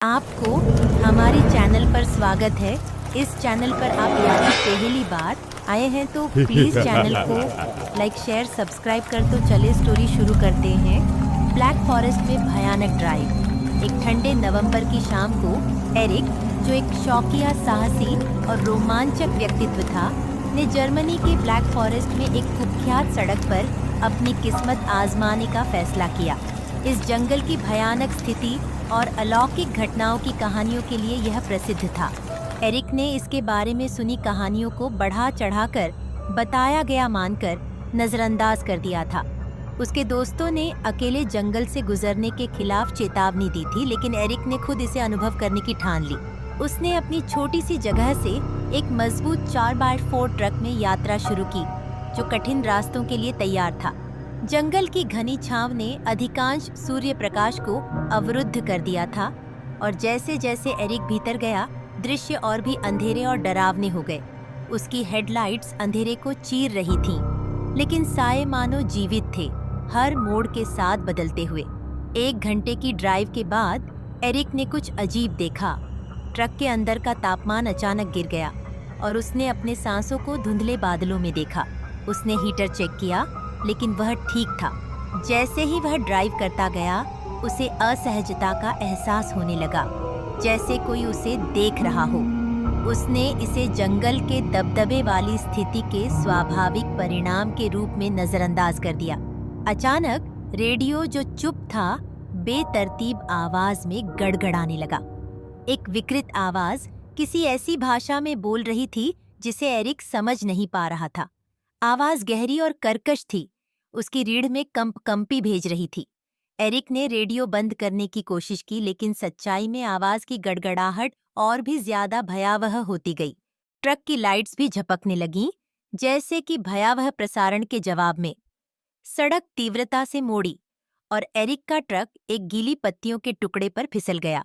आपको हमारे चैनल पर स्वागत है। इस चैनल पर आप यदि पहली बार आए हैं तो प्लीज़ चैनल को लाइक शेयर सब्सक्राइब कर तो चले स्टोरी शुरू करते हैं। ब्लैक फॉरेस्ट में भयानक ड्राइव। एक ठंडे नवंबर की शाम को एरिक, जो एक शौकिया, साहसी और रोमांचक व्यक्तित्व था, ने जर्मनी के ब्लैक फॉरेस्ट में एक कुख्यात सड़क पर अपनी किस्मत आजमाने का फैसला किया। इस जंगल की भयानक स्थिति और अलौकिक घटनाओं की कहानियों के लिए यह प्रसिद्ध था। एरिक ने इसके बारे में सुनी कहानियों को बढ़ा चढ़ाकर बताया गया मानकर नजरअंदाज कर दिया था। उसके दोस्तों ने अकेले जंगल से गुजरने के खिलाफ चेतावनी दी थी, लेकिन एरिक ने खुद इसे अनुभव करने की ठान ली। उसने अपनी छोटी सी जगह से एक मजबूत 4x4 ट्रक में यात्रा शुरू की, जो कठिन रास्तों के लिए तैयार था। जंगल की घनी छांव ने अधिकांश सूर्य प्रकाश को अवरुद्ध कर दिया था, और जैसे जैसे एरिक भीतर गया, दृश्य और भी अंधेरे और डरावने हो गए। उसकी हेडलाइट्स अंधेरे को चीर रही थीं, लेकिन साए मानो जीवित थे, हर मोड़ के साथ बदलते हुए। 1 घंटे की ड्राइव के बाद एरिक ने कुछ अजीब देखा। ट्रक के अंदर का तापमान अचानक गिर गया और उसने अपने सांसों को धुंधले बादलों में देखा। उसने हीटर चेक किया, लेकिन वह ठीक था। जैसे ही वह ड्राइव करता गया, उसे असहजता का एहसास होने लगा, जैसे कोई उसे देख रहा हो। उसने इसे जंगल के दबदबे वाली स्थिति के स्वाभाविक परिणाम के रूप में नजरअंदाज कर दिया। अचानक रेडियो, जो चुप था, बेतरतीब आवाज में गड़गड़ाने लगा। एक विकृत आवाज किसी ऐसी भाषा में बोल रही थी जिसे एरिक समझ नहीं पा रहा था। आवाज गहरी और कर्कश थी, उसकी रीढ़ में कंपी भेज रही थी। एरिक ने रेडियो बंद करने की कोशिश की, लेकिन सच्चाई में आवाज की गड़गड़ाहट और भी ज्यादा भयावह होती गई। ट्रक की लाइट्स भी झपकने लगीं, जैसे कि भयावह प्रसारण के जवाब में। सड़क तीव्रता से मोड़ी और एरिक का ट्रक एक गीली पत्तियों के टुकड़े पर फिसल गया।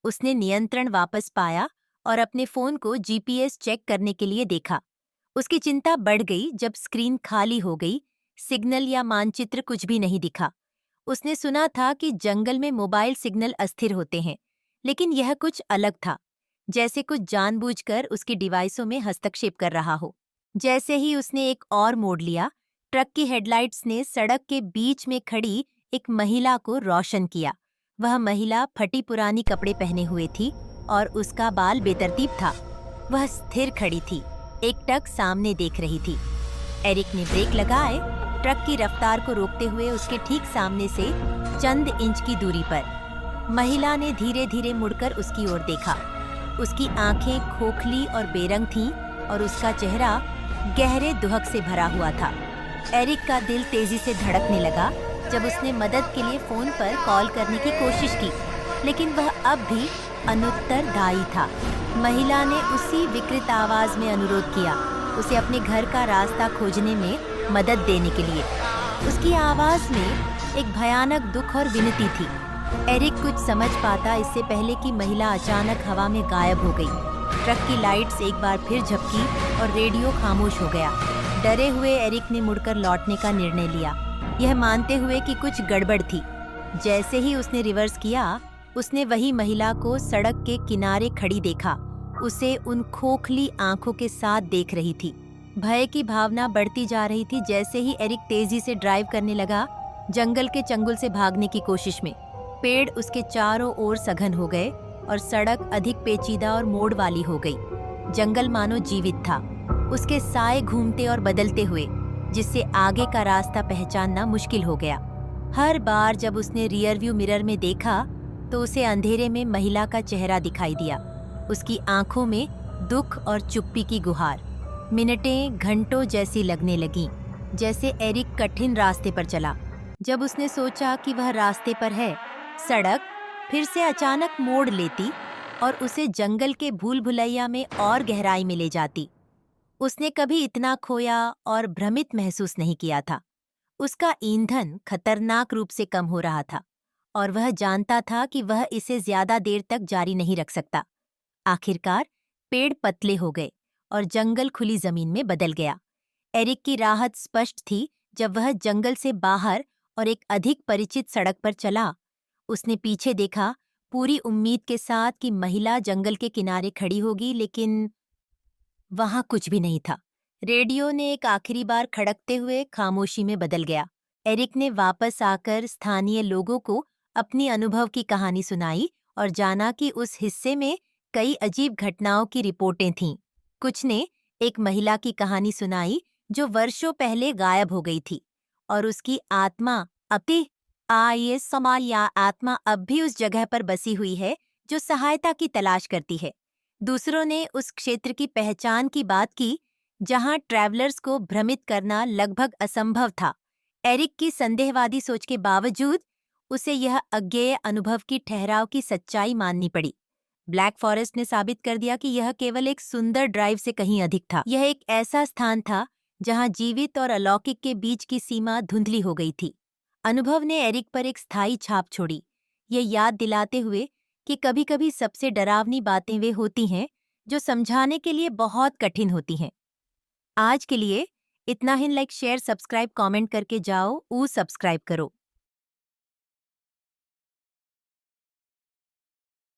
उसने नियंत्रण वापस पाया और अपने फोन को जीपीएस चेक करने के लिए देखा। उसकी चिंता बढ़ गई जब स्क्रीन खाली हो गई, सिग्नल या मानचित्र कुछ भी नहीं दिखा। उसने सुना था कि जंगल में मोबाइल सिग्नल अस्थिर होते हैं, लेकिन यह कुछ अलग था, जैसे कुछ जानबूझकर उसकी डिवाइसों में हस्तक्षेप कर रहा हो। जैसे ही उसने एक और मोड़ लिया, ट्रक की हेडलाइट्स ने सड़क के बीच में खड़ी एक महिला को रोशन किया। वह महिला फटी पुरानी कपड़े पहने हुए थी और उसका बाल बेतरतीब था। वह स्थिर खड़ी थी, एकटक सामने देख रही थी। एरिक ने ब्रेक लगाए, ट्रक की रफ्तार को रोकते हुए उसके ठीक सामने से चंद इंच की दूरी पर। महिला ने धीरे धीरे मुड़कर उसकी ओर देखा। उसकी आंखें खोखली और बेरंग थीं और उसका चेहरा गहरे दुहक से भरा हुआ था। एरिक का दिल तेजी से धड़कने लगा जब उसने मदद के लिए फोन पर कॉल करने की कोशिश की, लेकिन वह अब भी अनुत्तरदायी था। महिला ने उसी विकृत आवाज में अनुरोध किया, उसे अपने घर का रास्ता खोजने में मदद देने के लिए। उसकी आवाज में एक भयानक दुख और विनती थी। एरिक कुछ समझ पाता इससे पहले कि महिला अचानक हवा में गायब हो गई। ट्रक की लाइट्स एक बार फिर झपकी और रेडियो खामोश हो गया। डरे हुए एरिक ने मुड़कर लौटने का निर्णय लिया, यह मानते हुए कि कुछ गड़बड़ थी। जैसे ही उसने रिवर्स किया, उसने वही महिला को सड़क के किनारे खड़ी देखा। उसे उन खोखली आंखों के साथ देख रही थी। भय की भावना बढ़ती जा रही थी जैसे ही एरिक तेजी से ड्राइव करने लगा, जंगल के चंगुल से भागने की कोशिश में। पेड़ उसके चारों ओर सघन हो गए और सड़क अधिक पेचीदा और मोड़ वाली हो गई। जंगल मानो जीवित था, उसके साए घूमते और बदलते हुए, जिससे आगे का रास्ता पहचानना मुश्किल हो गया। हर बार जब उसने रियरव्यू मिरर में देखा, तो उसे अंधेरे में महिला का चेहरा दिखाई दिया। उसकी आंखों में दुख और चुप्पी की गुहार। मिनटें घंटों जैसी लगने लगीं, जैसे एरिक कठिन रास्ते पर चला। जब उसने सोचा कि वह रास्ते पर है, सड़क फिर से अचानक मोड़ लेती और उसे जंगल के भूल भुलैया में और गहराई में ले जाती। उसने कभी इतना खोया और भ्रमित महसूस नहीं किया था। उसका ईंधन खतरनाक रूप से कम हो रहा था और वह जानता था कि वह इसे ज्यादा देर तक जारी नहीं रख सकता। आखिरकार पेड़ पतले हो गए और जंगल खुली जमीन में बदल गया। एरिक की राहत स्पष्ट थी जब वह जंगल से बाहर और एक अधिक परिचित सड़क पर चला। उसने पीछे देखा, पूरी उम्मीद के साथ कि महिला जंगल के किनारे खड़ी होगी, लेकिन वहां कुछ भी नहीं था। रेडियो ने एक आखिरी बार खड़कते हुए खामोशी में बदल गया। एरिक ने वापस आकर स्थानीय लोगों को अपनी अनुभव की कहानी सुनाई और जाना कि उस हिस्से में कई अजीब घटनाओं की रिपोर्टें थीं। कुछ ने एक महिला की कहानी सुनाई जो वर्षों पहले गायब हो गई थी और उसकी आत्मा अपी ये समा या आत्मा अब भी उस जगह पर बसी हुई है जो सहायता की तलाश करती है। दूसरों ने उस क्षेत्र की पहचान की बात की जहां ट्रैवलर्स को भ्रमित करना लगभग असंभव था। एरिक की संदेहवादी सोच के बावजूद उसे यह अज्ञेय अनुभव की ठहराव की सच्चाई माननी पड़ी। ब्लैक फॉरेस्ट ने साबित कर दिया कि यह केवल एक सुंदर ड्राइव से कहीं अधिक था। यह एक ऐसा स्थान था जहां जीवित और अलौकिक के बीच की सीमा धुंधली हो गई थी। अनुभव ने एरिक पर एक स्थायी छाप छोड़ी, ये याद दिलाते हुए कि कभी-कभी सबसे डरावनी बातें वे होती हैं जो समझाने के लिए बहुत कठिन होती हैं। आज के लिए इतना ही। लाइक शेयर सब्सक्राइब कमेंट करके जाओ, सब्सक्राइब करो।